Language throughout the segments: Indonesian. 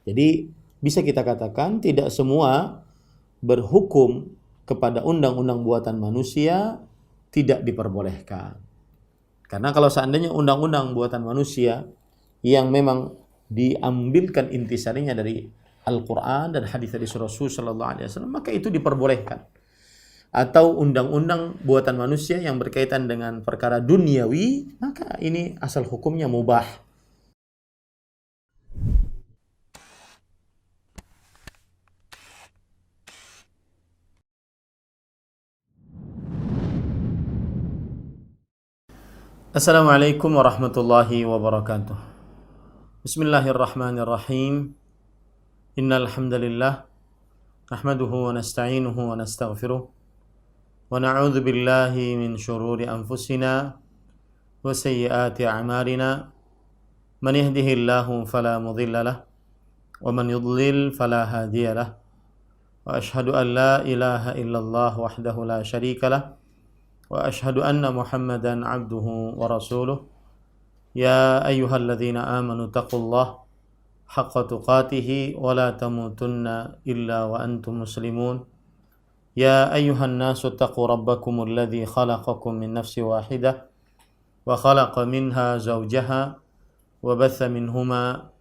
Jadi bisa kita katakan tidak semua berhukum kepada undang-undang buatan manusia tidak diperbolehkan. Karena kalau seandainya undang-undang buatan manusia yang memang diambilkan intisarinya dari Al-Quran dan hadis Rasul Sallallahu Alaihi Wasallam, maka itu diperbolehkan. Atau undang-undang buatan manusia yang berkaitan dengan perkara duniawi, maka ini asal hukumnya mubah. Assalamualaikum warahmatullahi wabarakatuh. Bismillahirrahmanirrahim. Innal hamdalillah nahmaduhu wa nasta'inuhu wa nastaghfiruh wa na'udzu billahi min shururi anfusina wa sayyiati a'malina. Man yahdihillahu fala mudilla lahu wa man yudlil fala hadiya lahu. Wa ashhadu an la ilaha illallah wahdahu la syarika lahu wa ashhadu anna Muhammadan abduhu wa rasuluh. Ya ayyuhalladzina amanu taqullaha haqqa tuqatih wa la tamutunna illa wa antum muslimun. Ya ayyuhan nasu taqu rabbakumul ladzi khalaqakum min nafsin wahidah wa khalaqa minha zawjaha wa batha minhuma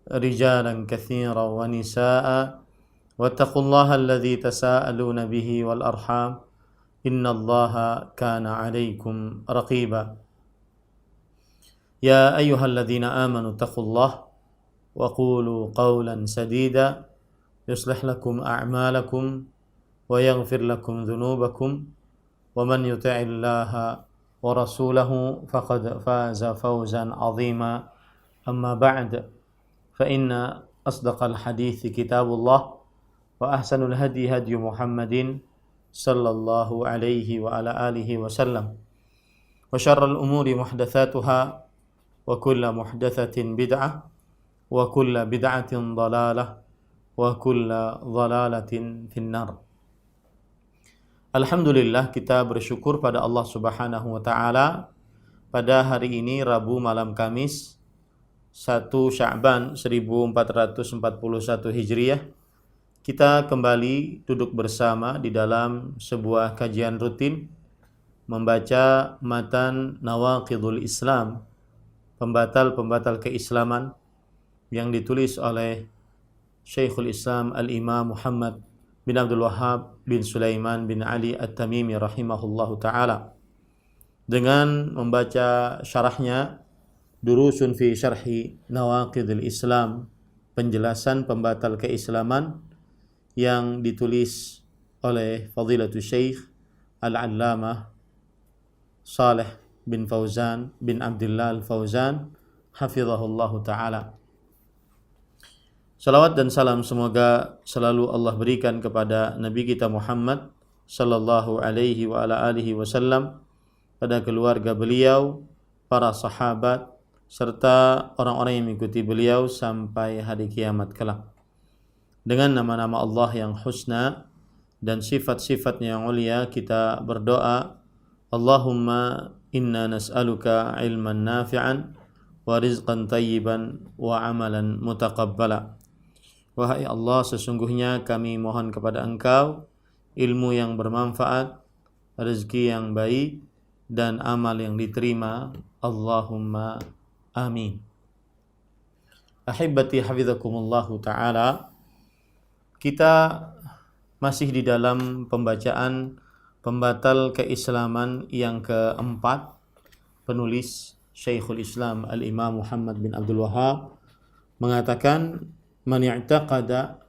rijalan katsiran wa nisaa'a wattaqullaha alladzi tasaaluna bihi wal arham innallaha kana 'alaikum raqiba. Ya ayyuhalladzina amanu taqullaha wa qulu qawlan sadida yuslih lakum a'malakum wa yaghfir lakum dhunubakum wa man yuti'illaha wa rasulahu faqad faza fawzan 'azima. Amma ba'd, fa inna asdaqal hadithi kitabullah wa ahsanul hadi hadi Muhammadin sallallahu alaihi wa ala alihi wa sallam wa syarrul umuri muhdatsatuha wa kullu muhdatsatin bid'ah wa kullu bid'atin dhalalah wa kullu dhalalatin finnar. Alhamdulillah, kita bersyukur pada Allah Subhanahu wa taala pada hari ini Rabu malam Kamis 1 Sya'ban 1441 Hijriah. Kita kembali duduk bersama di dalam sebuah kajian rutin membaca matan Nawaqidul Islam, pembatal-pembatal keislaman yang ditulis oleh Syekhul Islam Al-Imam Muhammad bin Abdul Wahhab bin Sulaiman bin Ali At-Tamimi rahimahullahu ta'ala, dengan membaca syarahnya Durusun fi Syarhi Nawaqidul Islam, penjelasan pembatal keislaman yang ditulis oleh Fadilatul Syekh Al-Allamah Saleh bin Fauzan bin Abdullah Al-Fauzan hafizahullahu ta'ala. Salawat dan salam semoga selalu Allah berikan kepada Nabi kita Muhammad sallallahu alaihi wa ala alihi wasallam, pada keluarga beliau, para sahabat, serta orang-orang yang mengikuti beliau sampai hari kiamat kelak. Dengan nama-nama Allah yang husna dan sifat-sifatnya yang mulia, kita berdoa, Allahumma inna nas'aluka ilman nafi'an wa rizqan tayyiban wa amalan mutaqabbala. Wahai Allah, sesungguhnya kami mohon kepada Engkau ilmu yang bermanfaat, rezeki yang baik, dan amal yang diterima. Allahumma amin. Ahibbati hafizakumullahu ta'ala, kita masih di dalam pembacaan pembatal keislaman yang keempat. Penulis Syekhul Islam Al-Imam Muhammad bin Abdul Wahhab mengatakan, man i'taqada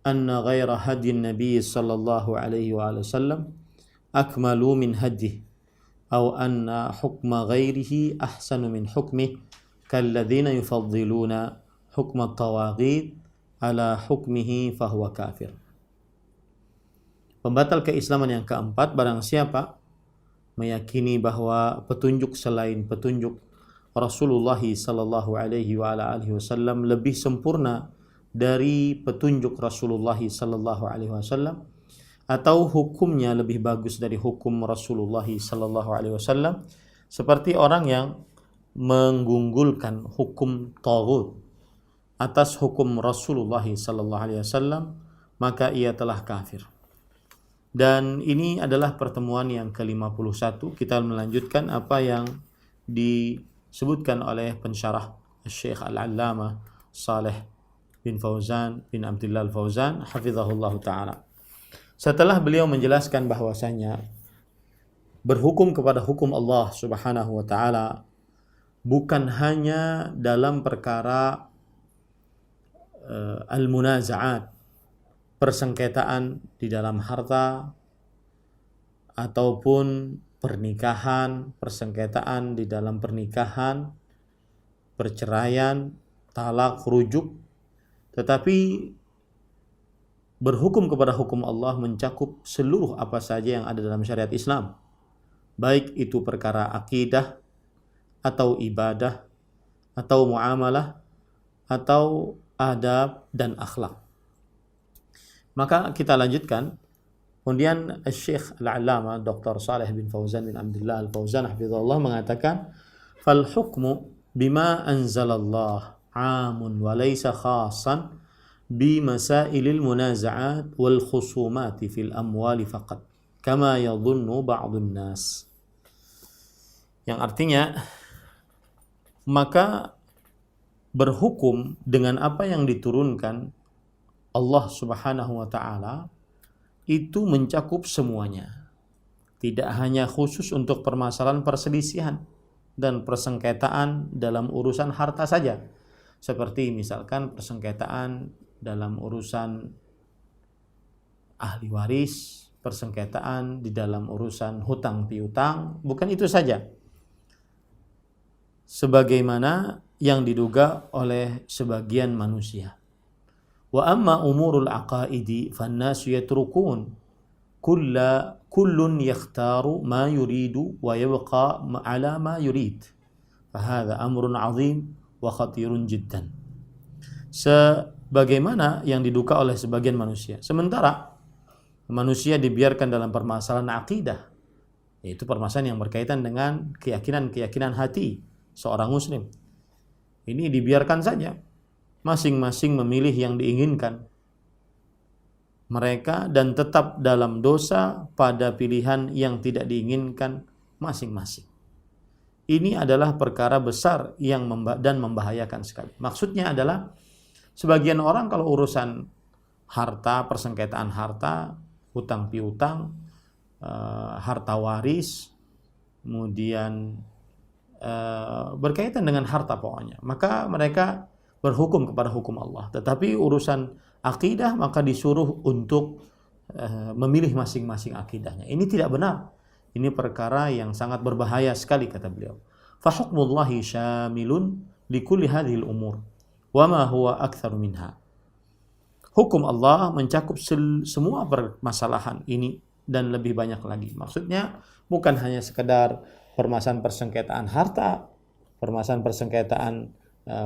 anna ghaira hadyin Nabi sallallahu alaihi wa sallam akmalu min hadyihi aw anna hukma ghairihi ahsanu min hukmihi kalladzina yufaddiluna hukma at-tawaghit ala hukmihi fahuwa kafir. Pembatal keislaman yang keempat, barang siapa meyakini bahwa petunjuk selain petunjuk Rasulullah sallallahu alaihi wa alihi wasallam lebih sempurna dari petunjuk Rasulullah sallallahu alaihi wasallam, atau hukumnya lebih bagus dari hukum Rasulullah sallallahu alaihi wasallam, seperti orang yang mengunggulkan hukum taghut atas hukum Rasulullah sallallahu alaihi wasallam, maka ia telah kafir. Dan ini adalah pertemuan yang ke-51. Kita melanjutkan apa yang disebutkan oleh pensyarah Syekh Al-Allamah Saleh bin Fauzan bin Abdullah Al-Fauzan hafizahullah ta'ala. Setelah beliau menjelaskan bahwasanya berhukum kepada hukum Allah Subhanahu wa ta'ala bukan hanya dalam perkara al-munaza'at, persengketaan di dalam harta, ataupun pernikahan, persengketaan di dalam pernikahan, perceraian, talak, rujuk, tetapi berhukum kepada hukum Allah mencakup seluruh apa saja yang ada dalam syariat Islam, baik itu perkara akidah, atau ibadah, atau muamalah, atau adab dan akhlak. Maka kita lanjutkan. Kemudian Syekh Al-Allamah Dr. Saleh bin Fauzan bin Abdullah Al-Fauzan hafizahullah mengatakan, "Fal hukmu bima anzalallah 'amun wa laysa khassan bi masailil munaza'at wal khusumati fil amwali faqat, kama yadhunnu ba'dun nas." Yang artinya, maka berhukum dengan apa yang diturunkan Allah Subhanahu wa ta'ala itu mencakup semuanya. Tidak hanya khusus untuk permasalahan perselisihan dan persengketaan dalam urusan harta saja. Seperti misalkan persengketaan dalam urusan ahli waris, persengketaan di dalam urusan hutang piutang, bukan itu saja. Sebagaimana yang diduga oleh sebagian manusia. Wa amma umurul aqaidi fannasu yatrukun kullun yakhtaru ma yuridu wa yabqa ala ma yurid. Fahadha amrun azim wa khatirun jiddan. Sebagaimana yang diduga oleh sebagian manusia. Sementara manusia dibiarkan dalam permasalahan akidah, yaitu permasalahan yang berkaitan dengan keyakinan hati seorang muslim. Ini dibiarkan saja, masing-masing memilih yang diinginkan mereka dan tetap dalam dosa pada pilihan yang tidak diinginkan masing-masing. Ini adalah perkara besar yang dan membahayakan sekali. Maksudnya adalah sebagian orang kalau urusan harta, persengketaan harta, hutang piutang, harta waris, kemudian berkaitan dengan harta pokoknya, maka mereka berhukum kepada hukum Allah. Tetapi urusan akidah maka disuruh untuk memilih masing-masing akidahnya. Ini tidak benar. Ini perkara yang sangat berbahaya sekali, kata beliau. Fa hukmullahi syamilun likulli hadhil umur wa ma huwa aktsaru minha. Hukum Allah mencakup semua permasalahan ini dan lebih banyak lagi. Maksudnya bukan hanya sekedar permasalahan persengketaan harta, permasalahan persengketaan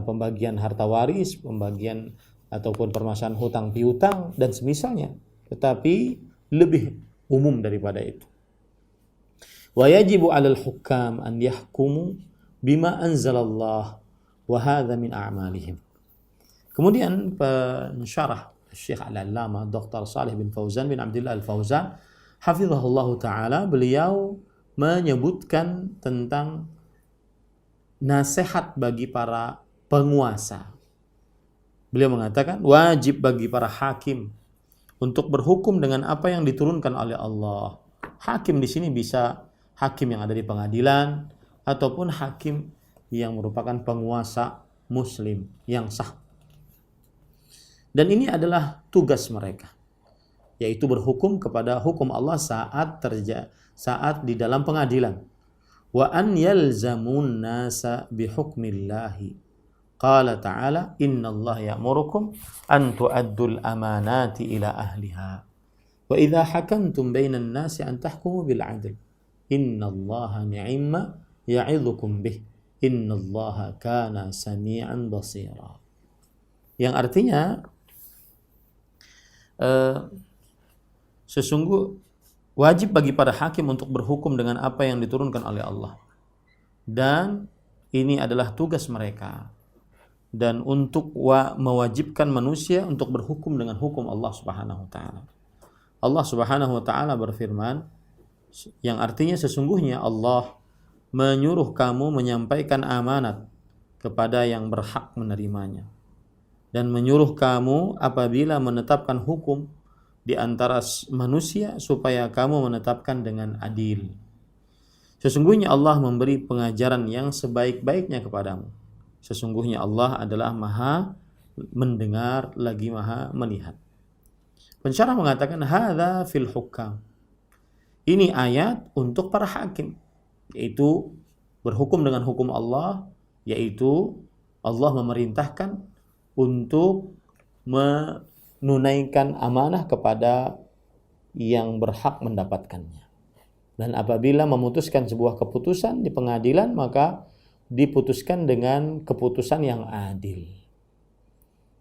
pembagian harta waris, pembagian ataupun permasalahan hutang piutang dan semisalnya, tetapi lebih umum daripada itu. Wa yajibu 'alal hukam an yahkumu bima anzalallah wa hadza min a'malihim. Kemudian pensyarah Syekh Al-Allamah Dr. Saleh bin Fauzan bin Abdullah Al-Fauzan hafizahullah taala, beliau menyebutkan tentang nasihat bagi para penguasa. Beliau mengatakan wajib bagi para hakim untuk berhukum dengan apa yang diturunkan oleh Allah. Hakim di sini bisa hakim yang ada di pengadilan ataupun hakim yang merupakan penguasa muslim yang sah. Dan ini adalah tugas mereka, yaitu berhukum kepada hukum Allah saat di dalam pengadilan. Wa an yalzamun nasa bihukmillahi. Qala ta'ala innallaha ya'murukum an tu'addul amanati ila ahliha. Wa idza hakamtum bainan nasi an tahkumu bil 'adl. Innallaha ni'ma ya'idzukum bih. Innallaha kana sami'an basira. Yang artinya sesungguh wajib bagi para hakim untuk berhukum dengan apa yang diturunkan oleh Allah. Dan ini adalah tugas mereka. dan untuk mewajibkan manusia untuk berhukum dengan hukum Allah Subhanahu wa taala. Allah Subhanahu wa taala berfirman, yang artinya sesungguhnya Allah menyuruh kamu menyampaikan amanat kepada yang berhak menerimanya, dan menyuruh kamu apabila menetapkan hukum di antara manusia supaya kamu menetapkan dengan adil. Sesungguhnya Allah memberi pengajaran yang sebaik-baiknya kepadamu. Sesungguhnya Allah adalah Maha mendengar lagi Maha melihat. Pensyarah mengatakan hadza fil hukam. Ini ayat untuk para hakim, yaitu berhukum dengan hukum Allah, yaitu Allah memerintahkan untuk menunaikan amanah kepada yang berhak mendapatkannya. Dan apabila memutuskan sebuah keputusan di pengadilan, maka diputuskan dengan keputusan yang adil.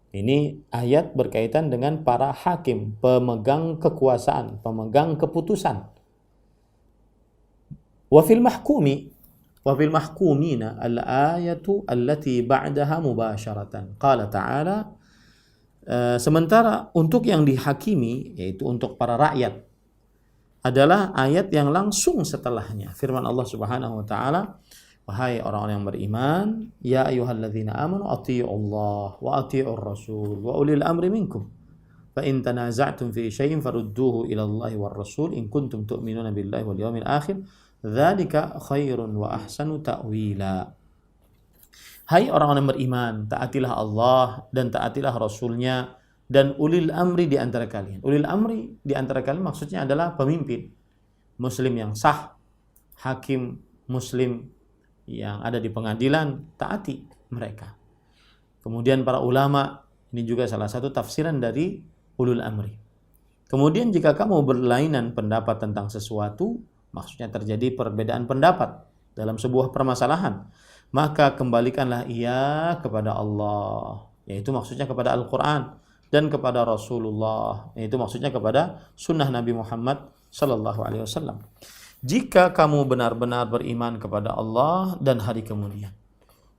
Ini ayat berkaitan dengan para hakim, pemegang kekuasaan, pemegang keputusan. Wa fil mahkumina al-ayatu allati ba'daha mubasharatan. Qala ta'ala, sementara untuk yang dihakimi, yaitu untuk para rakyat, adalah ayat yang langsung setelahnya. Firman Allah Subhanahu wa taala, wahai orang-orang yang beriman, ya ayyuhalladzina amanu athi'ullaha wa athi'ur rasul wa ulil amri minkum. Fa in tanaza'tum fi syai'in farudduhu ila Allahi war rasul in kuntum tu'minuna billahi wal yawmil akhir. Dzalika khairun wa ahsanu ta'wila. Hai orang-orang yang beriman, taatilah Allah dan taatilah Rasulnya dan ulil amri di antara kalian. Ulil amri di antara kalian maksudnya adalah pemimpin muslim yang sah, hakim muslim yang ada di pengadilan, taati mereka. Kemudian para ulama, ini juga salah satu tafsiran dari ulul amri. Kemudian jika kamu berlainan pendapat tentang sesuatu, maksudnya terjadi perbedaan pendapat dalam sebuah permasalahan, maka kembalikanlah ia kepada Allah, yaitu maksudnya kepada Al-Quran, dan kepada Rasulullah, yaitu maksudnya kepada sunnah Nabi Muhammad sallallahu alaihi wasallam. Jika kamu benar-benar beriman kepada Allah dan hari kemudian,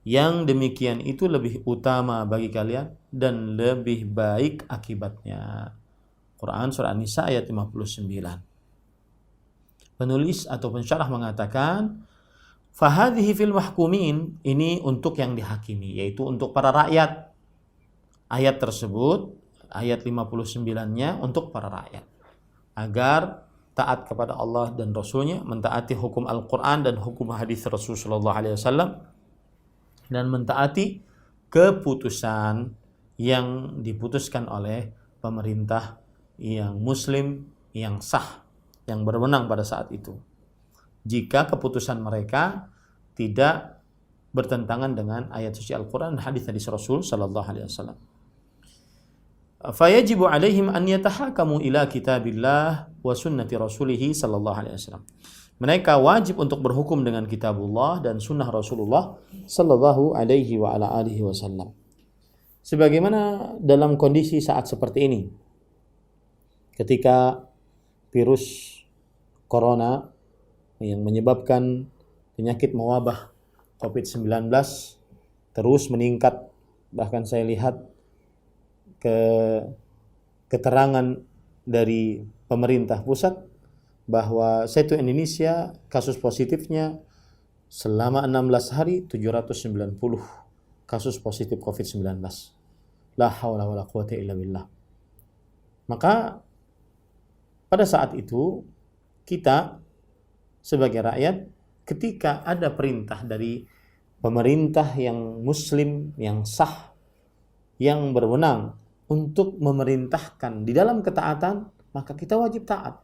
yang demikian itu lebih utama bagi kalian dan lebih baik akibatnya. Quran surah An-Nisa ayat 59. Penulis atau pensyarah mengatakan, fahadhihi fil mahkumin, ini untuk yang dihakimi, yaitu untuk para rakyat. Ayat tersebut, ayat 59-nya untuk para rakyat, agar taat kepada Allah dan Rasulnya, mentaati hukum Al-Quran dan hukum hadis Rasulullah SAW, dan mentaati keputusan yang diputuskan oleh pemerintah yang muslim, yang sah, yang berwenang pada saat itu, jika keputusan mereka tidak bertentangan dengan ayat suci Al-Quran dan hadis Rasul SAW. Fayajibu alaihim an yatahakamu ila kitabillah wa sunnati rasulih sallallahu alaihi wasallam. Mereka wajib untuk berhukum dengan kitabullah dan sunnah Rasulullah sallallahu alaihi wa ala alihi wasallam. Sebagaimana dalam kondisi saat seperti ini, ketika virus corona yang menyebabkan penyakit mewabah COVID-19 terus meningkat, bahkan saya lihat keterangan dari pemerintah pusat bahwa satu Indonesia kasus positifnya selama 16 hari 790 kasus positif COVID-19. La haula wala quwata illa billah. Maka pada saat itu kita sebagai rakyat, ketika ada perintah dari pemerintah yang muslim, yang sah, yang berwenang untuk memerintahkan di dalam ketaatan, maka kita wajib taat,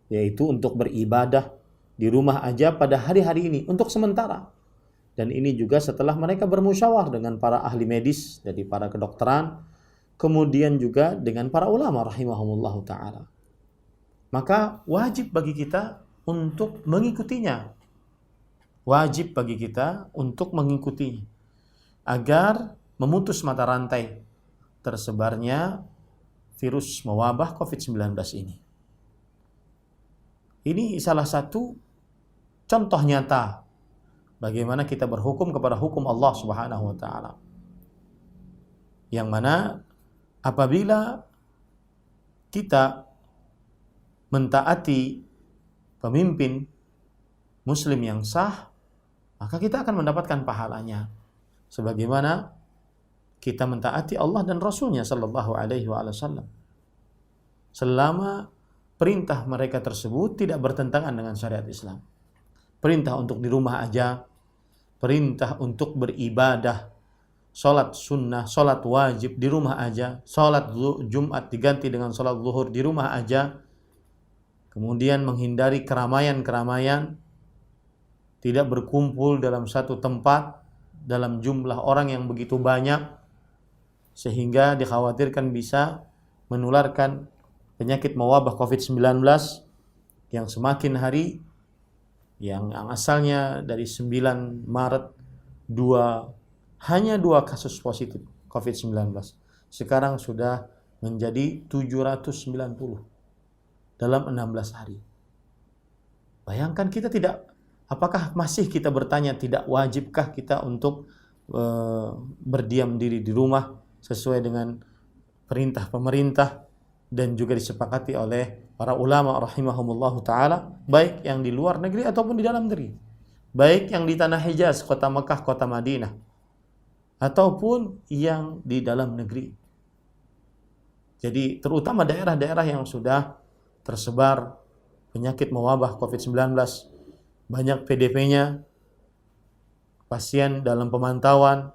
yaitu untuk beribadah di rumah aja pada hari-hari ini untuk sementara. Dan ini juga setelah mereka bermusyawarah dengan para ahli medis dari para kedokteran, kemudian juga dengan para ulama rahimahumullahu ta'ala. Maka wajib bagi kita untuk mengikutinya. Wajib bagi kita untuk mengikutinya agar memutus mata rantai tersebarnya virus mewabah COVID-19 ini. Ini salah satu contoh nyata bagaimana kita berhukum kepada hukum Allah Subhanahu wa taala. Yang mana apabila kita mentaati pemimpin muslim yang sah, maka kita akan mendapatkan pahalanya sebagaimana kita mentaati Allah dan Rasulnya sallallahu alaihi wasallam selama perintah mereka tersebut tidak bertentangan dengan syariat Islam. Perintah untuk di rumah aja, perintah untuk beribadah, sholat sunnah, sholat wajib di rumah aja, sholat Jumat diganti dengan sholat zuhur di rumah aja, kemudian menghindari keramaian-keramaian, tidak berkumpul dalam satu tempat dalam jumlah orang yang begitu banyak sehingga dikhawatirkan bisa menularkan penyakit mewabah COVID-19 yang semakin hari, yang asalnya dari 9 Maret hanya 2 kasus positif COVID-19, sekarang sudah menjadi 790 dalam 16 hari. Bayangkan kita apakah masih kita bertanya tidak wajibkah kita untuk berdiam diri di rumah sesuai dengan perintah pemerintah dan juga disepakati oleh para ulama rahimahumullahu ta'ala, baik yang di luar negeri ataupun di dalam negeri, baik yang di tanah Hijaz, kota Mekah, kota Madinah, ataupun yang di dalam negeri. Jadi terutama daerah-daerah yang sudah tersebar penyakit mewabah COVID-19, banyak PDP-nya, pasien dalam pemantauan,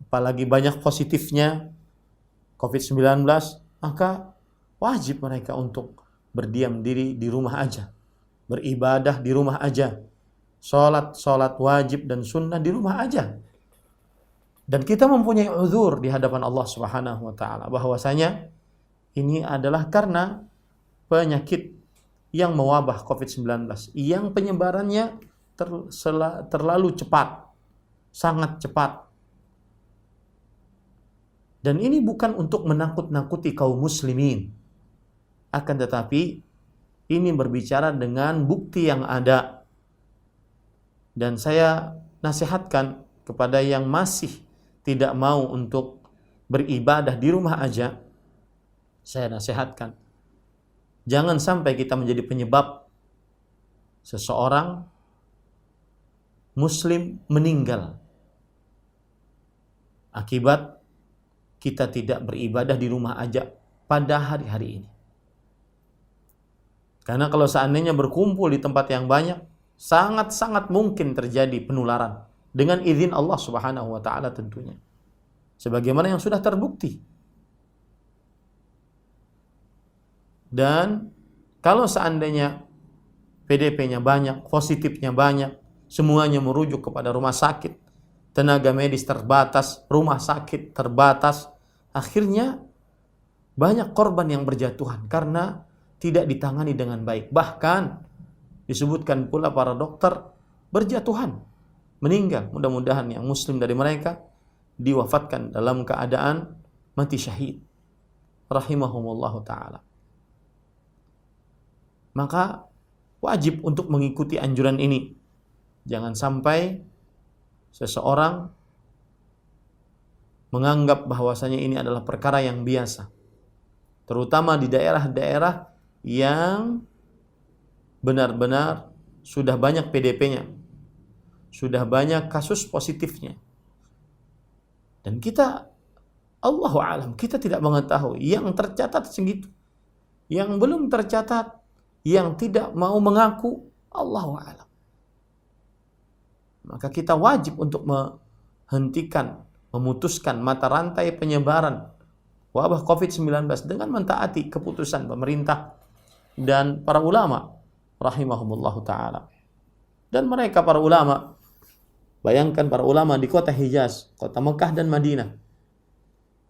apalagi banyak positifnya COVID-19, maka wajib mereka untuk berdiam diri di rumah aja, beribadah di sholat wajib dan sunnah di rumah aja. Dan kita mempunyai uzur di hadapan Allah Subhanahu wa taala bahwasanya ini adalah karena penyakit yang mewabah COVID-19 yang penyebarannya terlalu cepat, sangat cepat. Dan ini bukan untuk menakut-nakuti kaum muslimin, akan tetapi ini berbicara dengan bukti yang ada. Dan saya nasihatkan kepada yang masih tidak mau untuk beribadah di rumah aja, saya nasihatkan, jangan sampai kita menjadi penyebab seseorang muslim meninggal akibat kita tidak beribadah di rumah aja pada hari-hari ini. Karena kalau seandainya berkumpul di tempat yang banyak, sangat-sangat mungkin terjadi penularan dengan izin Allah Subhanahu wa taala tentunya. Sebagaimana yang sudah terbukti. Dan kalau seandainya PDP-nya banyak, positifnya banyak, semuanya merujuk kepada rumah sakit, tenaga medis terbatas, rumah sakit terbatas, akhirnya banyak korban yang berjatuhan karena tidak ditangani dengan baik. Bahkan disebutkan pula para dokter berjatuhan, meninggal. Mudah-mudahan yang muslim dari mereka diwafatkan dalam keadaan mati syahid, rahimahumullahu ta'ala. Maka wajib untuk mengikuti anjuran ini. Jangan sampai seseorang menganggap bahwasanya ini adalah perkara yang biasa, terutama di daerah-daerah yang benar-benar sudah banyak PDP-nya, sudah banyak kasus positifnya. Dan kita, Allahu a'lam, kita tidak mengetahui yang tercatat segitu, yang belum tercatat, yang tidak mau mengaku, Allahu a'lam. Maka kita wajib untuk menghentikan, memutuskan mata rantai penyebaran wabah COVID-19 dengan mentaati keputusan pemerintah dan para ulama rahimahumullahu ta'ala. Dan mereka para ulama, bayangkan para ulama di kota Hijaz, kota Mekah dan Madinah,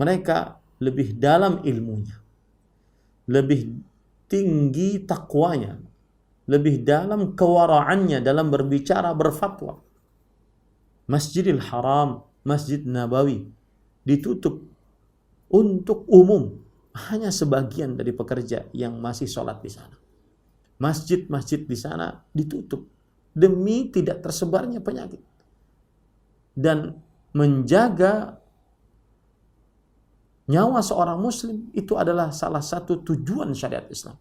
mereka lebih dalam ilmunya, lebih tinggi takwanya, lebih dalam kewara'annya dalam berbicara, berfatwa. Masjidil Haram, Masjid Nabawi ditutup untuk umum, hanya sebagian dari pekerja yang masih sholat di sana. Masjid-masjid di sana ditutup demi tidak tersebarnya penyakit dan menjaga nyawa seorang muslim itu adalah salah satu tujuan syariat Islam.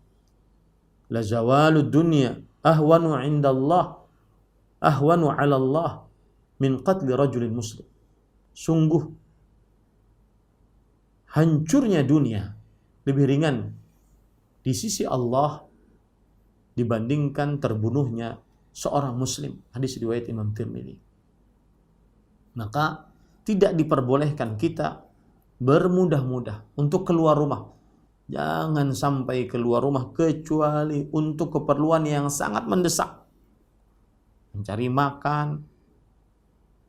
La zawalud dunya ahwanu 'indallah ahwanu 'ala Allah min qatli rajulin muslim. Sungguh hancurnya dunia lebih ringan di sisi Allah dibandingkan terbunuhnya seorang muslim. Hadis riwayat Imam Tirmidzi. Maka tidak diperbolehkan kita bermudah-mudah untuk keluar rumah. Jangan sampai keluar rumah kecuali untuk keperluan yang sangat mendesak. Mencari makan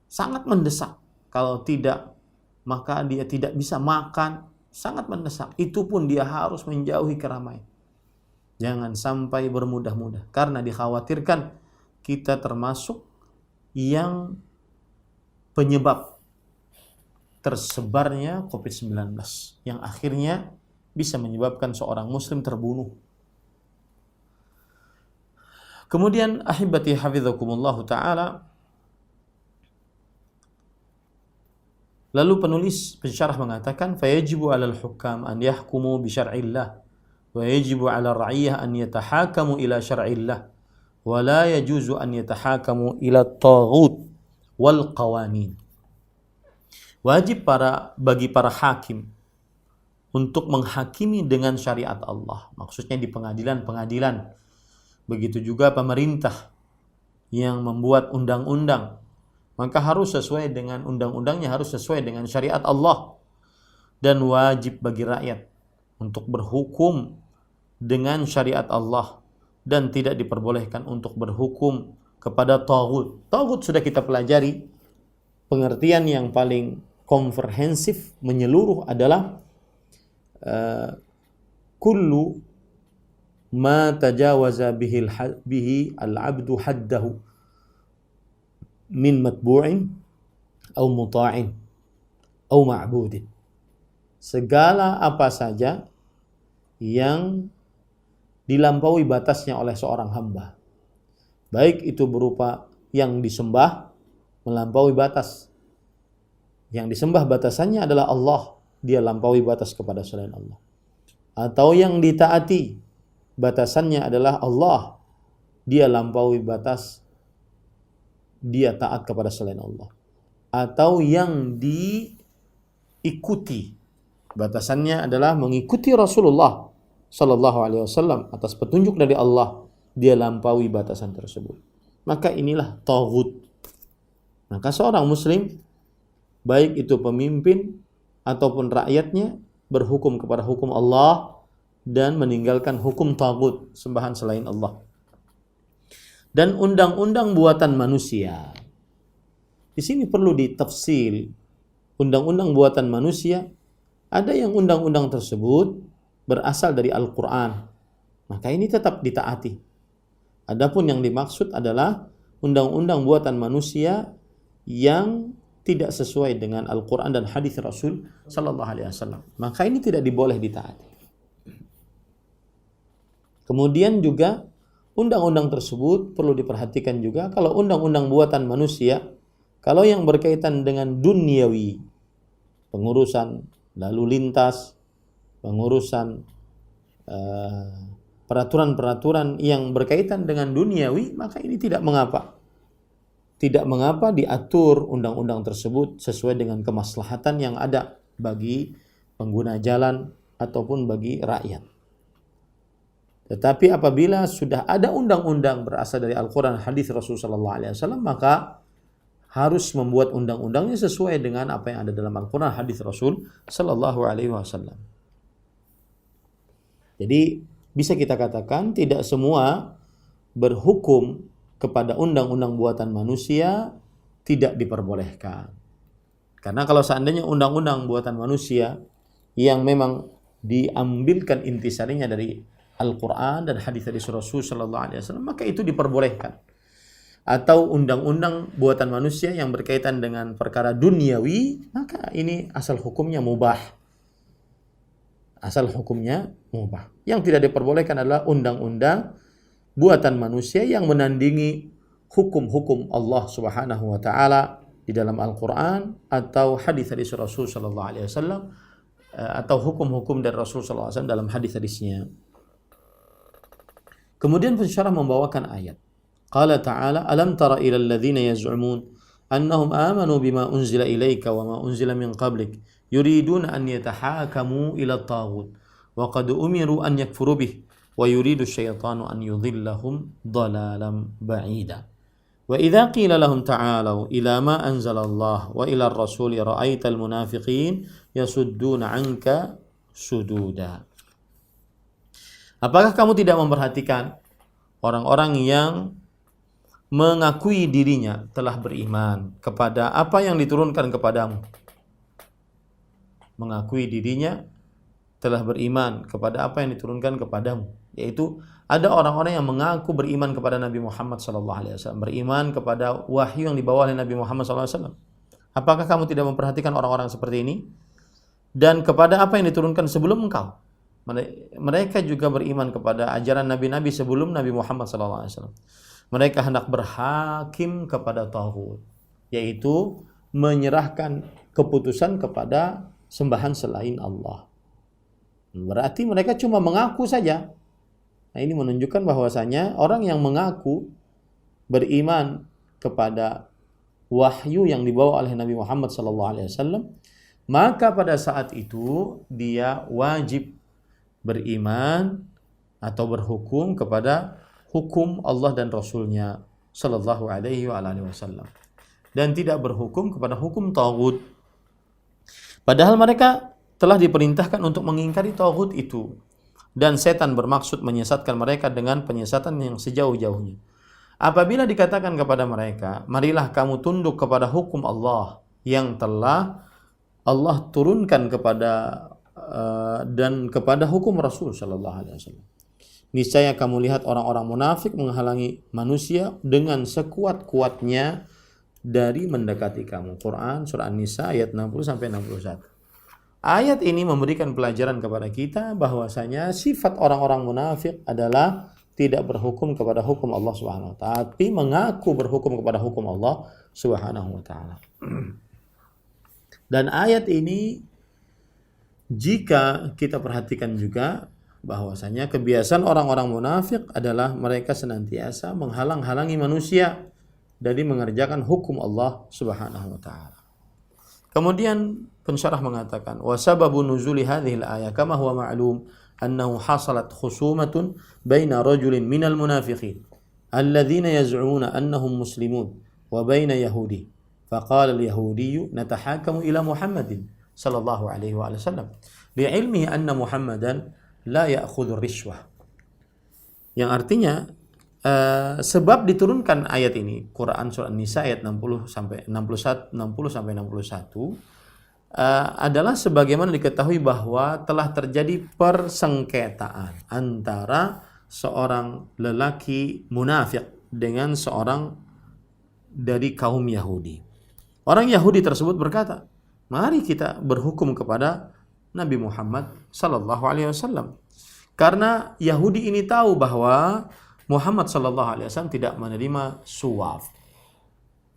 sangat mendesak. Kalau tidak, maka dia tidak bisa makan, sangat mendesak. Itu pun dia harus menjauhi keramaian. Jangan sampai bermudah-mudah karena dikhawatirkan kita termasuk yang penyebab tersebarnya COVID-19 yang akhirnya bisa menyebabkan seorang muslim terbunuh. Kemudian ahibati hafizakumullah ta'ala, lalu penulis pensyarah mengatakan fayajibu 'alal hukam an yahkumu bi syar'illah wa yajibu 'alal ra'iyah an yatahakamu ila syar'illah wa la yajuzu an yatahakamu ila taghut wal qawanin. Wajib bagi para hakim untuk menghakimi dengan syariat Allah. Maksudnya di pengadilan-pengadilan. Begitu juga pemerintah yang membuat undang-undang. Maka harus sesuai dengan undang-undangnya, harus sesuai dengan syariat Allah. Dan wajib bagi rakyat untuk berhukum dengan syariat Allah. Dan tidak diperbolehkan untuk berhukum kepada taghut. Taghut sudah kita pelajari. Pengertian yang paling komprehensif, menyeluruh adalah kullu ma tajawaza bihi al-'abdu haddahu min matbu'in aw muta'in aw ma'budin. Segala apa saja yang dilampaui batasnya oleh seorang hamba, baik itu berupa yang disembah melampaui batas. Yang disembah batasannya adalah Allah, dia lampaui batas kepada selain Allah. Atau yang ditaati batasannya adalah Allah, dia lampaui batas, dia taat kepada selain Allah. Atau yang diikuti batasannya adalah mengikuti Rasulullah sallallahu alaihi wasallam atas petunjuk dari Allah, dia lampaui batasan tersebut. Maka inilah taghut. Maka seorang muslim, baik itu pemimpin ataupun rakyatnya, berhukum kepada hukum Allah dan meninggalkan hukum taghut, sembahan selain Allah. Dan undang-undang buatan manusia. Di sini perlu ditafsil. Undang-undang buatan manusia, ada yang undang-undang tersebut berasal dari Al-Quran. Maka ini tetap ditaati. Adapun yang dimaksud adalah undang-undang buatan manusia yang tidak sesuai dengan Al-Quran dan hadis Rasul sallallahu alaihi wasallam, maka ini tidak diboleh ditaati. Kemudian juga undang-undang tersebut perlu diperhatikan juga kalau undang-undang buatan manusia, kalau yang berkaitan dengan duniawi, pengurusan lalu lintas, pengurusan peraturan-peraturan yang berkaitan dengan duniawi, maka ini tidak mengapa. Tidak mengapa diatur undang-undang tersebut sesuai dengan kemaslahatan yang ada bagi pengguna jalan ataupun bagi rakyat. Tetapi apabila sudah ada undang-undang berasal dari Al-Quran, hadis Rasulullah SAW, maka harus membuat undang-undangnya sesuai dengan apa yang ada dalam Al-Quran, hadis Rasul Sallallahu Alaihi Wasallam. Jadi bisa kita katakan tidak semua berhukum kepada undang-undang buatan manusia tidak diperbolehkan. Karena kalau seandainya undang-undang buatan manusia yang memang diambilkan intisarinya dari Al-Quran dan hadis dari Rasul Sallallahu Alaihi Wasallam, maka itu diperbolehkan. Atau undang-undang buatan manusia yang berkaitan dengan perkara duniawi, maka ini asal hukumnya mubah. Asal hukumnya mubah. Yang tidak diperbolehkan adalah undang-undang buatan manusia yang menandingi hukum-hukum Allah Subhanahu wa taala di dalam Al-Qur'an atau hadis dari Rasul sallallahu alaihi wasallam atau hukum-hukum dari Rasulullah SAW dalam hadis-hadisnya. Kemudian pensyarah membawakan ayat. Qala ta'ala, alam tara ila alladhina yaz'umun annahum amanu bima unzila ilaika wa ma unzila min qablik yuriduna an yatahakamu ila at-taghut wa qad umiru an yakfuru bih wa yuridu asyaitanu an yudhillahum dhalalan ba'ida. Wa idza qila lahum ta'alu ila ma anzala Allah wa ila ar-rasul ra'aital munafiqin yasudduna 'anka sududa. Apakah kamu tidak memperhatikan orang-orang yang mengakui dirinya telah beriman kepada apa yang diturunkan kepadamu? Mengakui dirinya telah beriman kepada apa yang diturunkan kepadamu, yaitu ada orang-orang yang mengaku beriman kepada Nabi Muhammad SAW, beriman kepada wahyu yang dibawa oleh Nabi Muhammad SAW. Apakah kamu tidak memperhatikan orang-orang seperti ini? Dan kepada apa yang diturunkan sebelum engkau? Mereka juga beriman kepada ajaran nabi-nabi sebelum Nabi Muhammad SAW. Mereka hendak berhakim kepada taghut, yaitu menyerahkan keputusan kepada sembahan selain Allah. Berarti mereka cuma mengaku saja. Nah, ini menunjukkan bahwasanya orang yang mengaku beriman kepada wahyu yang dibawa oleh Nabi Muhammad SAW, maka pada saat itu dia wajib beriman atau berhukum kepada hukum Allah dan Rasulnya Sallallahu Alaihi Wasallam, dan tidak berhukum kepada hukum taghut. Padahal mereka telah diperintahkan untuk mengingkari taghut itu, dan setan bermaksud menyesatkan mereka dengan penyesatan yang sejauh-jauhnya. Apabila dikatakan kepada mereka, marilah kamu tunduk kepada hukum Allah yang telah Allah turunkan kepada dan kepada hukum Rasul Sallallahu Alaihi Wasallam, niscaya kamu lihat orang-orang munafik menghalangi manusia dengan sekuat-kuatnya dari mendekati kamu. Quran surah An-Nisa ayat 60 sampai 61. Ayat ini memberikan pelajaran kepada kita bahwasanya sifat orang-orang munafik adalah tidak berhukum kepada hukum Allah Subhanahu wa taala, tapi mengaku berhukum kepada hukum Allah Subhanahu wa taala. Dan ayat ini jika kita perhatikan juga bahwasanya kebiasaan orang-orang munafik adalah mereka senantiasa menghalang-halangi manusia dari mengerjakan hukum Allah Subhanahu wa taala. Kemudian pensyarah mengatakan, wa sababu nuzuli hadhihi al-ayah kama huwa ma'lum annahu hasalat khusumatun baina rajulin minal munafiqin alladhina yaz'umuna annahum muslimun wa baina yahudi faqala al-yahudiyyu natahakamu ila Muhammadin sallallahu alaihi wa sallam li'ilmihi anna Muhammadan la ya'khudhu rishwah. Yang artinya sebab diturunkan ayat ini, Quran surah An-Nisa ayat 60 sampai 61 adalah sebagaimana diketahui bahwa telah terjadi persengketaan antara seorang lelaki munafik dengan seorang dari kaum Yahudi. Orang Yahudi tersebut berkata, mari kita berhukum kepada Nabi Muhammad sallallahu alaihi wasallam. Karena Yahudi ini tahu bahwa Muhammad sallallahu alaihi wasallam tidak menerima suap.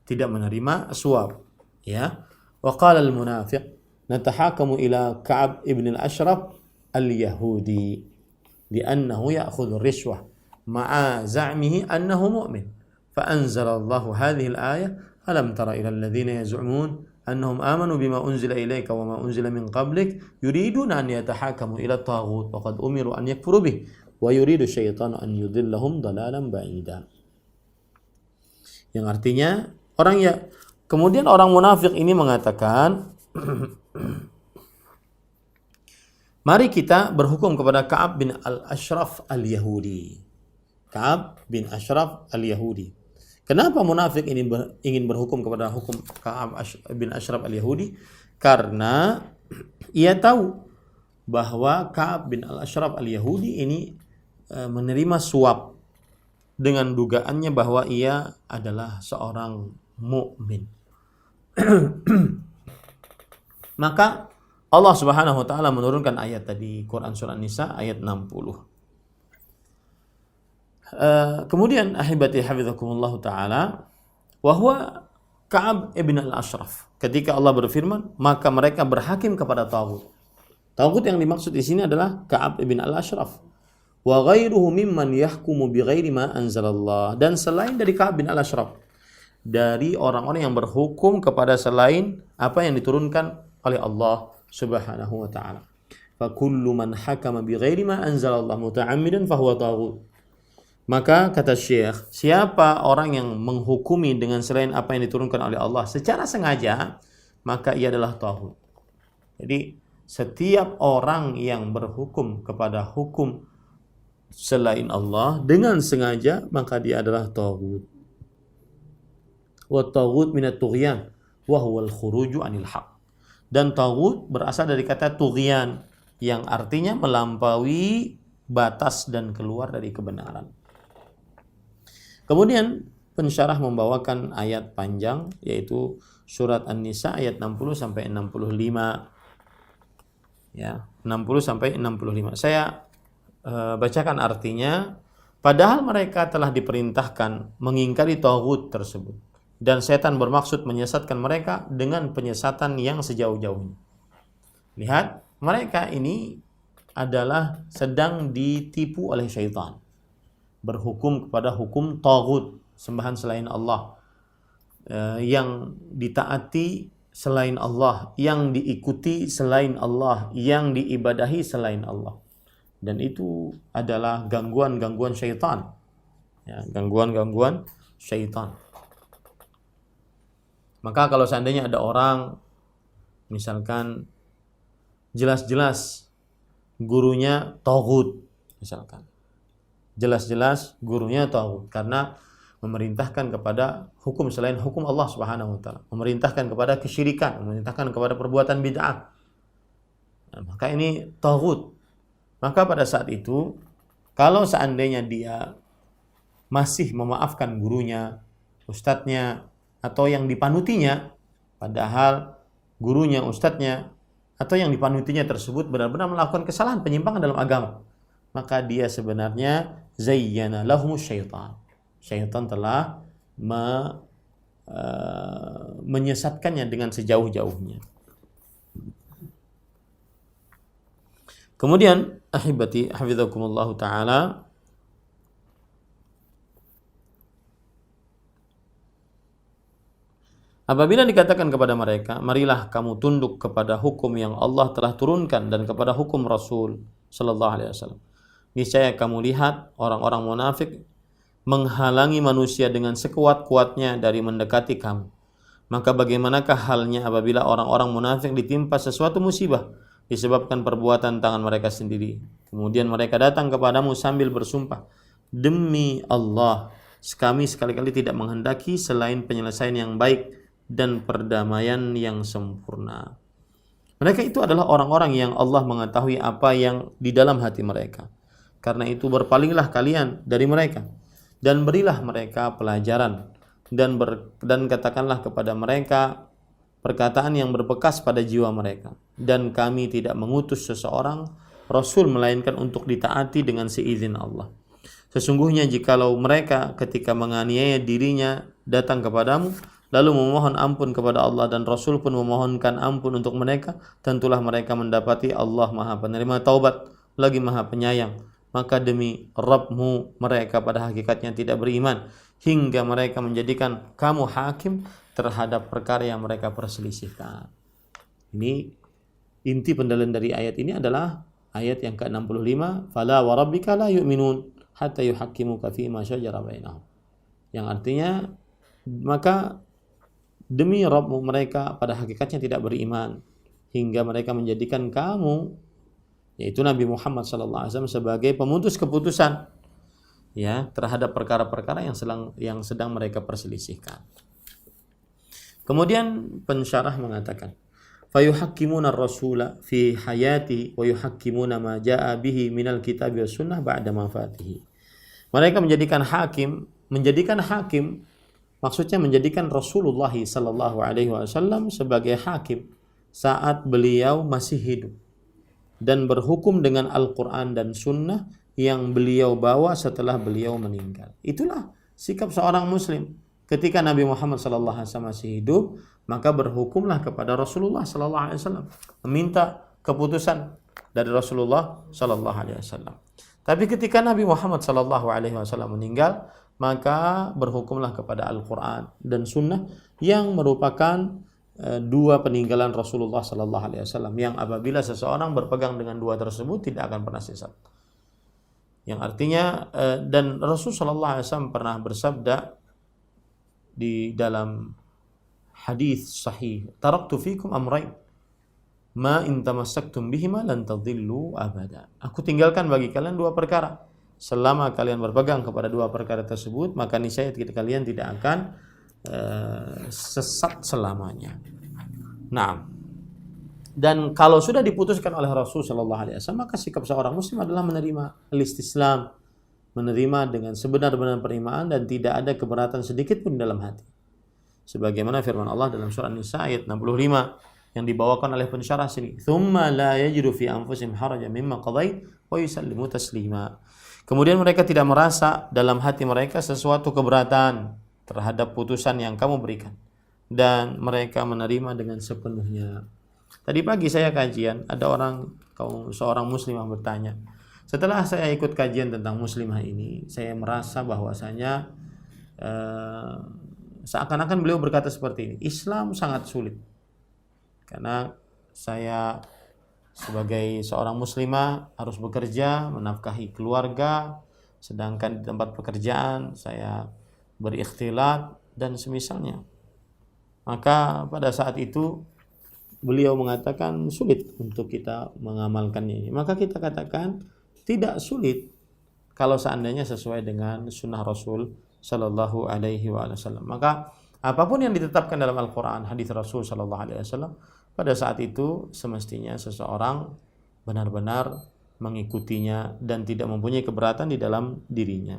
Tidak menerima suap, ya. Wa qala al-munafiq natahakamu ila Ka'ab ibn al-Ashraf al-Yahudi li'annahu ya'khudhu ar-rishwah ma'a za'mihi annahu mu'min. Fa anzala Allahu hadhihi al-ayah alam tara ila alladhina yaz'umun annahum amanu bima unzila ilaika wa ma unzila min qablik yuriduna an yatahakamu ila at-taghut wa qad umiru an yakfuru bih wa yuridu syaitanu an yudhillahum dhalalan ba'ida. Yang artinya kemudian orang munafik ini mengatakan mari kita berhukum kepada Ka'ab bin al-Ashraf al-Yahudi. Ka'ab bin Ashraf al-Yahudi. Kenapa munafik ini ingin berhukum kepada hukum Ka'ab bin Ashraf al-Yahudi? Karena ia tahu bahwa Ka'ab bin al-Ashraf al-Yahudi ini menerima suap dengan dugaannya bahwa ia adalah seorang mukmin. Maka Allah Subhanahu wa taala menurunkan ayat tadi, Quran surah An-Nisa ayat 60. Kemudian ahibati hafizakumullah taala, wa huwa Ka'ab ibn al-Ashraf, ketika Allah berfirman, maka mereka berhakim kepada taghut. Taghut yang dimaksud di sini adalah Ka'ab bin Al-Ashraf. Wa ghairuhu mimman yahkumu bighairi ma anzalallah. Dan selain dari Ka'ab bin Al-Ashraf, dari orang-orang yang berhukum kepada selain apa yang diturunkan oleh Allah Subhanahu wa taala. Fa kullu man hakama bighairi ma anzalallah muta'ammidan fa huwa taghut. Maka kata Syekh, siapa orang yang menghukumi dengan selain apa yang diturunkan oleh Allah secara sengaja, maka ia adalah taghut. Jadi setiap orang yang berhukum kepada hukum selain Allah dengan sengaja, maka dia adalah taghut. Wa taghut min at-tughyan wa huwa al-khuruju 'anil haqq. Dan taghut berasal dari kata tughyan yang artinya melampaui batas dan keluar dari kebenaran. Kemudian pensyarah membawakan ayat panjang yaitu surat An-Nisa ayat 60 sampai 65. Ya, 60 sampai 65. Saya bacakan artinya. Padahal mereka telah diperintahkan mengingkari taghut tersebut, dan setan bermaksud menyesatkan mereka dengan penyesatan yang sejauh-jauhnya. Lihat, mereka ini adalah sedang ditipu oleh syaitan, berhukum kepada hukum taghut, sembahan selain Allah, yang ditaati selain Allah, yang diikuti selain Allah, yang diibadahi selain Allah. Dan itu adalah gangguan-gangguan syaitan. Ya, gangguan-gangguan syaitan. Maka kalau seandainya ada orang misalkan jelas-jelas gurunya taghut, misalkan jelas-jelas gurunya taghut karena memerintahkan kepada hukum selain hukum Allah Subhanahu wa taala, memerintahkan kepada kesyirikan, memerintahkan kepada perbuatan bid'ah, nah, maka ini taghut. Maka pada saat itu kalau seandainya dia masih memaafkan gurunya, ustadznya, atau yang dipanutinya, padahal gurunya, ustadznya, atau yang dipanutinya tersebut benar-benar melakukan kesalahan, penyimpangan dalam agama, maka dia sebenarnya zayyana lahumus syaitan. Syaitan telah menyesatkannya dengan sejauh-jauhnya. Kemudian ahibati hafizakumullah ta'ala, apabila dikatakan kepada mereka, marilah kamu tunduk kepada hukum yang Allah telah turunkan dan kepada hukum Rasul sallallahu alaihi wasallam, niscaya kamu lihat orang-orang munafik menghalangi manusia dengan sekuat-kuatnya dari mendekati kamu. Maka bagaimanakah halnya apabila orang-orang munafik ditimpa sesuatu musibah disebabkan perbuatan tangan mereka sendiri, kemudian mereka datang kepadamu sambil bersumpah, demi Allah, kami sekali-kali tidak menghendaki selain penyelesaian yang baik dan perdamaian yang sempurna. Mereka itu adalah orang-orang yang Allah mengetahui apa yang di dalam hati mereka. Karena itu berpalinglah kalian dari mereka dan berilah mereka pelajaran, dan katakanlah kepada mereka perkataan yang berbekas pada jiwa mereka. Dan kami tidak mengutus seseorang Rasul melainkan untuk ditaati dengan seizin Allah. Sesungguhnya jikalau mereka ketika menganiaya dirinya datang kepadamu lalu memohon ampun kepada Allah dan Rasul pun memohonkan ampun untuk mereka, tentulah mereka mendapati Allah Maha Penerima Taubat lagi Maha Penyayang. Maka demi Rabbmu mereka pada hakikatnya tidak beriman hingga mereka menjadikan kamu hakim terhadap perkara yang mereka perselisihkan. Ini inti pendalilan dari ayat ini adalah ayat yang ke-65, fala wa rabbika la yu'minun hatta yuhaqqimuka fi ma syajara bainahum. Yang artinya, maka demi Rabbmu mereka pada hakikatnya tidak beriman hingga mereka menjadikan kamu, yaitu Nabi Muhammad sallallahu alaihi wasallam, sebagai pemutus keputusan ya terhadap perkara-perkara yang sedang mereka perselisihkan. Kemudian pensyarah mengatakan, fayuhakkimuna ar-rasula fi hayati wa yuhakkimuna ma jaa bihi minal kitab was sunnah ba'da mafatihi. Mereka menjadikan hakim maksudnya menjadikan Rasulullah sallallahu alaihi wasallam sebagai hakim saat beliau masih hidup dan berhukum dengan Al-Qur'an dan sunnah yang beliau bawa setelah beliau meninggal. Itulah sikap seorang muslim. Ketika Nabi Muhammad sallallahu alaihi wasallam masih hidup, maka berhukumlah kepada Rasulullah sallallahu alaihi wasallam, meminta keputusan dari Rasulullah sallallahu alaihi wasallam. Tapi ketika Nabi Muhammad sallallahu alaihi wasallam meninggal, maka berhukumlah kepada Al-Qur'an dan Sunnah yang merupakan dua peninggalan Rasulullah sallallahu alaihi wasallam, yang apabila seseorang berpegang dengan dua tersebut tidak akan pernah sesat. Yang artinya dan Rasul sallallahu alaihi wasallam pernah bersabda di dalam hadis sahih, "Taraktu fikum amrayn ma in tamassaktum bihima lan tadhillu abada." Aku tinggalkan bagi kalian dua perkara. Selama kalian berpegang kepada dua perkara tersebut, maka niscaya kalian tidak akan sesat selamanya. Nah, dan kalau sudah diputuskan oleh Rasul sallallahu alaihi wasallam, maka sikap seorang muslim adalah menerima al-istislam, menerima dengan sebenar-benar penerimaan dan tidak ada keberatan sedikit pun dalam hati. Sebagaimana firman Allah dalam surah An-Nisa ayat 65 yang dibawakan oleh pensyarah sini, "Tsumma la yajidu fi anfusihim harajan mimma qadait wa yusallimu taslima." Kemudian mereka tidak merasa dalam hati mereka sesuatu keberatan terhadap putusan yang kamu berikan, dan mereka menerima dengan sepenuhnya. Tadi pagi saya kajian, ada seorang muslimah bertanya, setelah saya ikut kajian tentang muslimah ini, saya merasa bahwasanya seakan-akan beliau berkata seperti ini, Islam sangat sulit. Karena saya sebagai seorang muslimah harus bekerja, menafkahi keluarga, sedangkan di tempat pekerjaan saya berikhtilat dan semisalnya. Maka pada saat itu beliau mengatakan sulit untuk kita mengamalkannya. Maka kita katakan tidak sulit kalau seandainya sesuai dengan sunnah Rasul sallallahu alaihi wasallam. Maka apapun yang ditetapkan dalam Al-Quran, hadis Rasul sallallahu alaihi wasallam, pada saat itu semestinya seseorang benar-benar mengikutinya dan tidak mempunyai keberatan di dalam dirinya.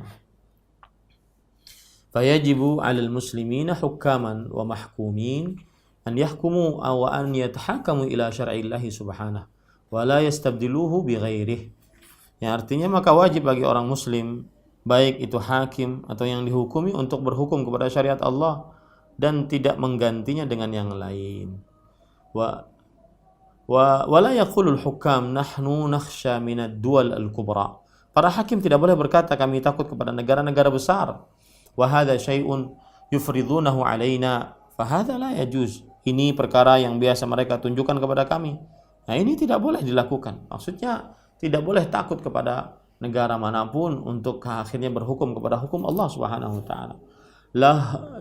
Fayajibu 'alal muslimina hukkaman wa mahkumin an yahkumu aw an yatahakamu ila syar'illahi subhanahu wa la yastabdiluhu bighairihi. Yang artinya maka wajib bagi orang muslim, baik itu hakim atau yang dihukumi, untuk berhukum kepada syariat Allah dan tidak menggantinya dengan yang lain. Wa la yaqulul hukam nahnu nakhsha minad duwal al-kubra. Para hakim tidak boleh berkata kami takut kepada negara-negara besar. Wa hadza syai'un yufridunahu alaina fa hadza la yajuz. Ini perkara yang biasa mereka tunjukkan kepada kami. Nah, ini tidak boleh dilakukan. Maksudnya tidak boleh takut kepada negara manapun untuk akhirnya berhukum kepada hukum Allah Subhanahu wa taala.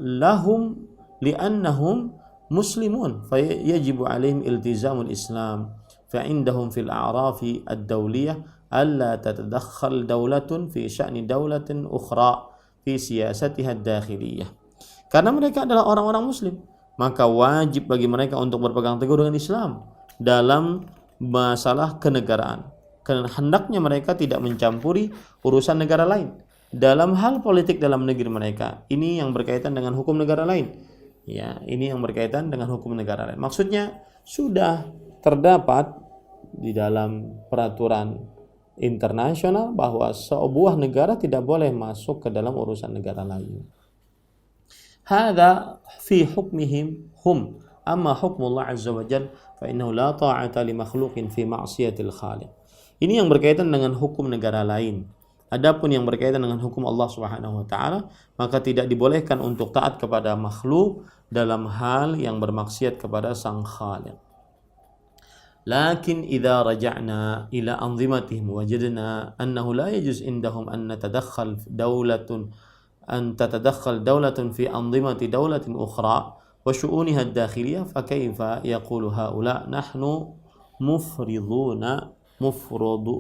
Lahum li'annahum muslimun fa yajibu 'alaihim iltizamul Islam fa indahum fil a'rafi ad-dawliyah alla tatadakhkhal dawlatun fi sya'ni dawlatin ukhra fi siyasatiha ad-dakhiliyah. Karena mereka adalah orang-orang muslim, maka wajib bagi mereka untuk berpegang teguh dengan Islam dalam masalah kenegaraan. Karena hendaknya mereka tidak mencampuri urusan negara lain dalam hal politik dalam negeri mereka. Ini yang berkaitan dengan hukum negara lain. Ya, ini yang berkaitan dengan hukum negara lain. Maksudnya sudah terdapat di dalam peraturan internasional bahwa sebuah negara tidak boleh masuk ke dalam urusan negara lain. Hadza fi hukmihim hum, amma hukmullah azza wa jalla fa innahu la ta'ata li makhluqin fi ma'siyatil khaliq. Ini yang berkaitan dengan hukum negara lain. Adapun yang berkaitan dengan hukum Allah Subhanahu wa taala, maka tidak dibolehkan untuk taat kepada makhluk dalam hal yang bermaksiat kepada Sang Khaliq. Lakin idza raja'na ila anzimatihim wajadna annahu la yajuz indahum an tatadakhal dawlatun fi anzimati dawlatin ukhra wa syu'uniha ad-dakhiliyah fa kayfa yaqulu haula nahnu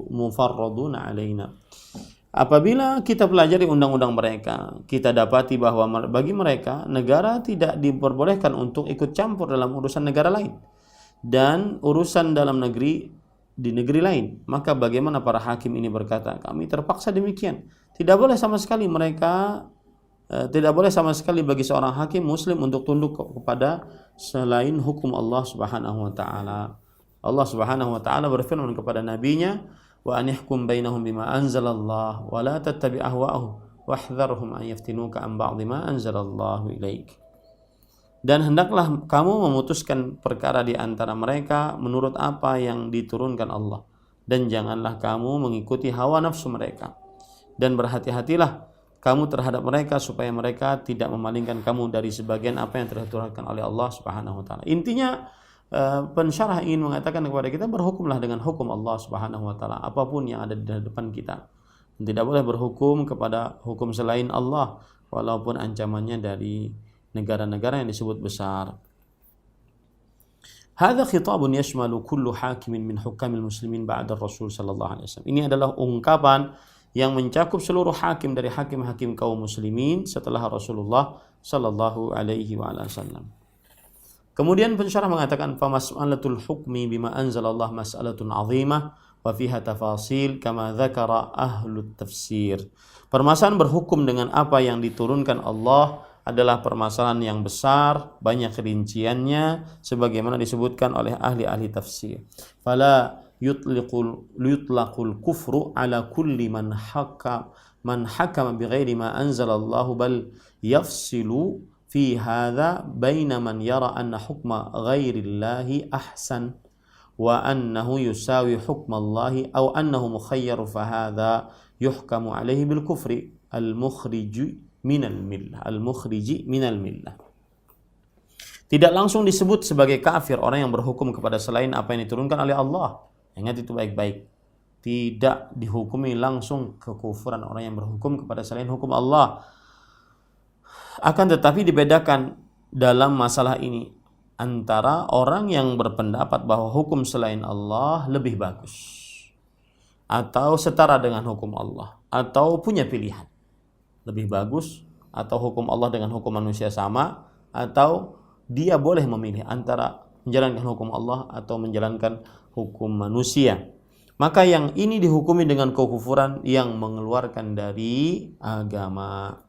mufarraduna alaina. Apabila kita pelajari undang-undang mereka, kita dapati bahwa bagi mereka negara tidak diperbolehkan untuk ikut campur dalam urusan negara lain dan urusan dalam negeri di negeri lain. Maka bagaimana para hakim ini berkata, kami terpaksa demikian. Tidak boleh sama sekali bagi seorang hakim muslim untuk tunduk kepada selain hukum Allah Subhanahu wa taala. Allah Subhanahu wa taala berfirman kepada nabinya, wa anihkum bainahum bima anzalallah wa la tattabi' ahwa'ahum wahdharhum an yaftinuka an ba'dhi ma anzalallahu ilaik. Dan hendaklah kamu memutuskan perkara di antara mereka menurut apa yang diturunkan Allah, dan janganlah kamu mengikuti hawa nafsu mereka, dan berhati-hatilah kamu terhadap mereka supaya mereka tidak memalingkan kamu dari sebagian apa yang telah diturunkan oleh Allah Subhanahu wa taala. Intinya pensyarah ingin mengatakan kepada kita, berhukumlah dengan hukum Allah Subhanahu wa taala apapun yang ada di depan kita. Tidak boleh berhukum kepada hukum selain Allah walaupun ancamannya dari negara-negara yang disebut besar. Hadza khitabun yashmalu kullu hakimin min hukamil muslimin ba'da Rasul sallallahu alaihi wasallam. Ini adalah ungkapan yang mencakup seluruh hakim dari hakim-hakim kaum muslimin setelah Rasulullah sallallahu alaihi wasallam. Kemudian pensyarah mengatakan, fa mas'alatul hukmi bima anzalallah mas'alatun 'azimah wa fiha tafasil kama dzakara ahlut tafsir. Permasalahan berhukum dengan apa yang diturunkan Allah adalah permasalahan yang besar, banyak rinciannya sebagaimana disebutkan oleh ahli-ahli tafsir. Fala yutlaqul kufru ala kulli man hakama bighairi ma anzalallahu bal yafsilu fi hadha baina man yara anna hukma ghairillahi ahsan wa annahu yusawi hukmallahi aw annahu mukhayyar fa hadha yuhkamu alaihi bil kufri al mukhriji minal millah. Tidak langsung disebut sebagai kafir orang yang berhukum kepada selain apa yang diturunkan oleh Allah. Ingat itu baik-baik. Tidak dihukumi langsung kekufuran orang yang berhukum kepada selain hukum Allah. Akan tetapi dibedakan dalam masalah ini antara orang yang berpendapat bahwa hukum selain Allah lebih bagus, atau setara dengan hukum Allah, atau punya pilihan. Lebih bagus, atau hukum Allah dengan hukum manusia sama, atau dia boleh memilih antara menjalankan hukum Allah atau menjalankan hukum manusia. Maka yang ini dihukumi dengan kekufuran yang mengeluarkan dari agama.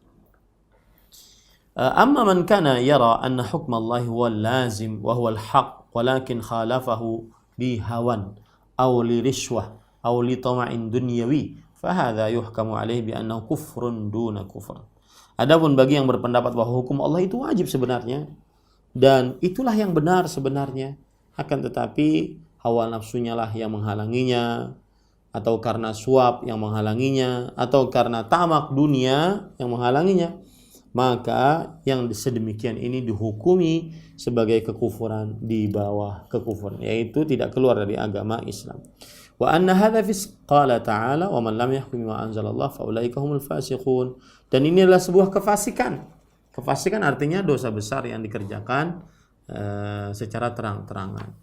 Amma man kana yara anna hukma Allah huwa lazim wa huwa al-haq walakin khalafahu li hawan aw li rishwah aw li tama'in dunyawi fahadha yuhkamu alaihi bi annahu kufrun duna kufr. Adapun bagi yang berpendapat bahwa hukum Allah itu wajib sebenarnya dan itulah yang benar sebenarnya, akan tetapi hawa nafsunya lah yang menghalanginya, atau karena suap yang menghalanginya, atau karena tamak dunia yang menghalanginya, maka yang sedemikian ini dihukumi sebagai kekufuran di bawah kekufuran, yaitu tidak keluar dari agama Islam. Wa anna hadza fisq, qala ta'ala wa man lam yahkum bima anzalallah fa ulaika humul fasiqun. Dan ini adalah sebuah kefasikan. Kefasikan artinya dosa besar yang dikerjakan secara terang-terangan.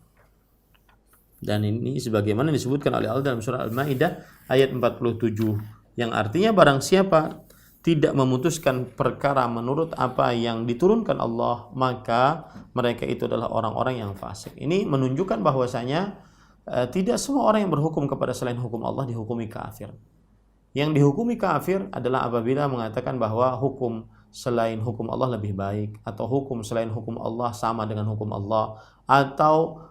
Dan ini sebagaimana disebutkan oleh Allah dalam surah Al-Maidah ayat 47, yang artinya barang siapa tidak memutuskan perkara menurut apa yang diturunkan Allah, maka mereka itu adalah orang-orang yang fasik. Ini menunjukkan bahwasanya tidak semua orang yang berhukum kepada selain hukum Allah dihukumi kafir. Yang dihukumi kafir adalah apabila mengatakan bahwa hukum selain hukum Allah lebih baik, atau hukum selain hukum Allah sama dengan hukum Allah, atau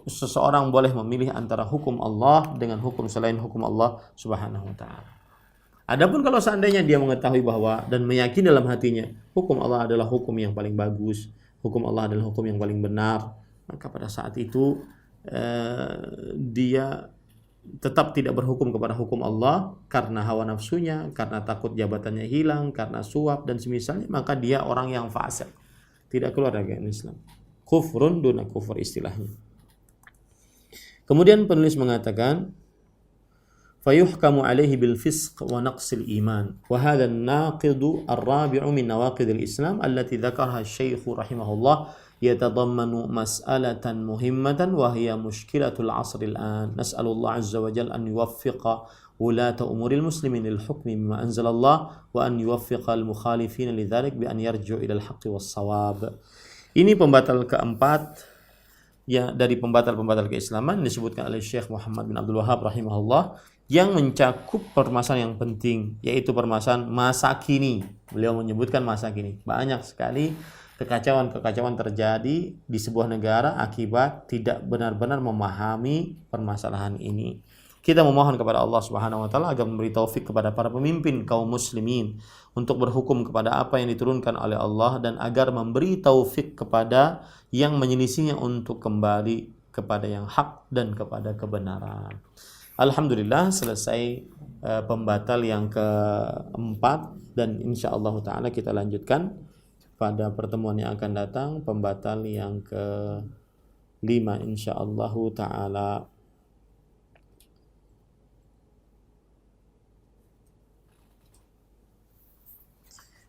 seseorang boleh memilih antara hukum Allah dengan hukum selain hukum Allah Subhanahu wa taala. Adapun kalau seandainya dia mengetahui bahwa dan meyakini dalam hatinya hukum Allah adalah hukum yang paling bagus, hukum Allah adalah hukum yang paling benar, maka pada saat itu dia tetap tidak berhukum kepada hukum Allah karena hawa nafsunya, karena takut jabatannya hilang, karena suap dan semisalnya, maka dia orang yang fasik, tidak keluar dari agama Islam. Kufrun duna kufur istilahnya. Kemudian penulis mengatakan fayuhkamu alaihi bil fisq wa naqsil iman wa hadha an-naqidu ar-rabi'u min nawaqid al-Islam allati dzakaraha asy-syaikh rahimahullah yatadammanu mas'alatan muhimmatan wa hiya mushkilatul 'asr al-an. Nas'alullah 'azza wa jalla an yuwaffiqa wulata umuril muslimin lil hukmi bima anzalallah wa an yuwaffiqa al-mukhalifin lidzalik bi an yarji'u ila al-haqqi was-shawab. Ini pembatal keempat ya dari pembatal-pembatal keislaman disebutkan oleh Syekh Muhammad bin Abdul Wahhab rahimahullah, yang mencakup permasalahan yang penting, yaitu permasalahan masa kini. Beliau menyebutkan masa kini. Banyak sekali kekacauan terjadi di sebuah negara akibat tidak benar-benar memahami permasalahan ini. Kita memohon kepada Allah Subhanahu wa taala agar memberi taufik kepada para pemimpin kaum muslimin untuk berhukum kepada apa yang diturunkan oleh Allah, dan agar memberi taufik kepada yang menyelisihinya untuk kembali kepada yang hak dan kepada kebenaran. Alhamdulillah selesai pembatal yang keempat, dan insyaallah ta'ala kita lanjutkan pada pertemuan yang akan datang pembatal yang kelima insyaallah ta'ala.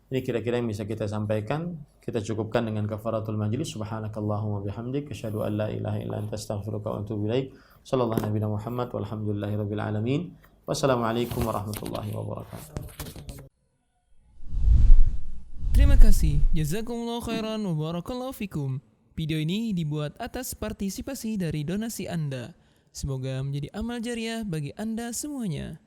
Ini kira-kira yang bisa kita sampaikan. Kita cukupkan dengan kafaratul majlis. Subhanakallahumma bihamdik asyhadu an la ilaha illa anta astaghfiruka wa atubu ilaik. Sallallahu nabiyana Muhammad walhamdulillahirabbil alamin. Wassalamualaikum warahmatullahi wabarakatuh. Terima kasih. Jazakumullah khairan wa barakallahu fikum. Video ini dibuat atas partisipasi dari donasi Anda. Semoga menjadi amal jariah bagi Anda semuanya.